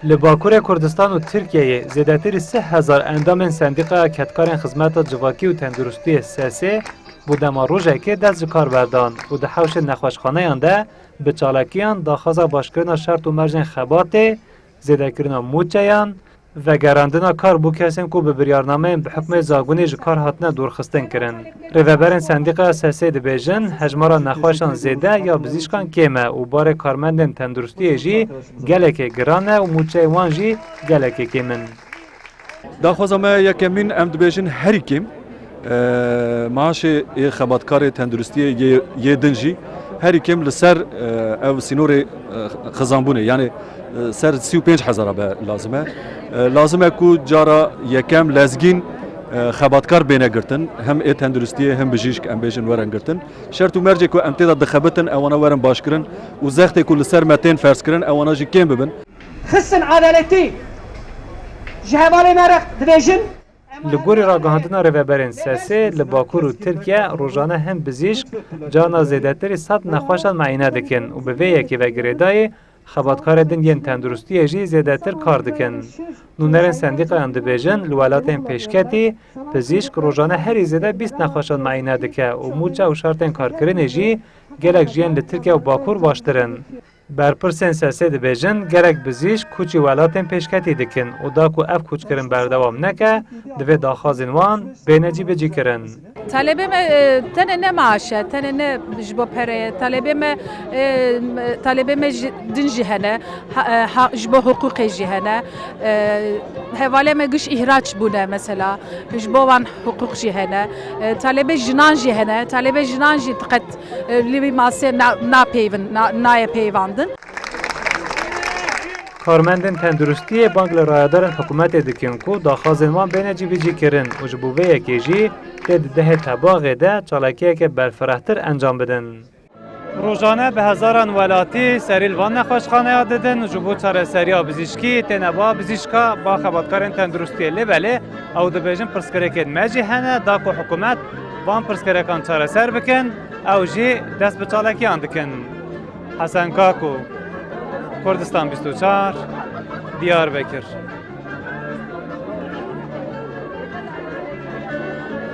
Li Bakurê Kurdistan û Tirkiyeyê zêdetirî 3000 endamên sendîqaya ketkarên xizmeta civakî û tenduristiyê SSê bu dema rojekê dest ji kar berdan û di hewşên nexweşxaneyan de bi çalakiyan daxwaza başkirina şert û merjên xebatê, zêdekirina mûçeyan, vegerandina kar bû kesên ku bi biryarnameyên bi hukmê zagunê ji kar hatine dûrxistin kirin. Rêveberên sendîqaya SSê dibêjin hejmara nexweşan zêde ya bizîşkan kêm e û barê karmendên tenduristiyê jî gelekê giran e û mûçeyên wan jî gelekê kêm in. Daxwaza me yekemîn em dibêjin herî kêm maaşê ê xebatkarê tenduristiyê yê din jî herî kêm li ser ev sînorê xizanbûnê yani ser 35,000 be lazim e. Lazim e ku cara yekem lezgîn xebatkar bêne girtin hem ê tenduristiyê hem bijîşk em bêjin werin girtin. Şert û mercê ku em tê de dixebitin ewana werin başkirin û zextê ku li ser me tên ferskirin ewana jî kêm bibin. Xistin adaletî ji hevalê me re dibêjin Li gorî ragihandina rêveberên SSê li Bakur û Tirkiye rojane hem bizîşk cana zêdetirî 100 nexweşan meîne dikin û bi vê yekê vegirêdayê xebatkarê din yên tenduristiyê jî zêdetir kar dikin. Nûnerên sendîqayan dibêjin li welatên pêşketî bizîşk rojane herî zêde 20 nexweşan meîne dike û mûça û şertên karkirinê jî gelek jiyên li Tirkiye û Bakur baştir in. Berpirsên SSê dibêjin gerek bizîşk kûçî welatên pêşketî dikin û da ku ev kûçkirin berdewam neke, divê daxwazên wan bêne cî bicîkirin. Talebê me tenê ne maaş e, tenê ne ji bo pereyê, talebê me din jî hene, ji bo hiqûqê jî hene. Hevalê me giş ihraç bûne mesela, ji bo wan hiqûq jî hene. Talebê jinan jî hene, talebê jinan jî diqet li vî masê naye peyvandin. Karmendên tenduristiyê bang li rayedarên hikûmetê dikin ku daxwazên wan bêne cî bicîkirin û ji bo vê yekê jî tê di dehê tebaxê de çalakiyeke berfirehtir encam bidin. Rojane bi hezaran welatî serî li van nexweşxaneya didin ji bo çareseriya bizîşkî têne ba bizîşka ba xebatkarên tenduristiyê lê belê ew dibêjin pirsgirêkên me jî hene da ku hikûmet van pirsgirêkan çareser bikin ew jî dest bi çalakiyan dikin. Hesen Kaku, Kurdistan 24, Diyarbakır.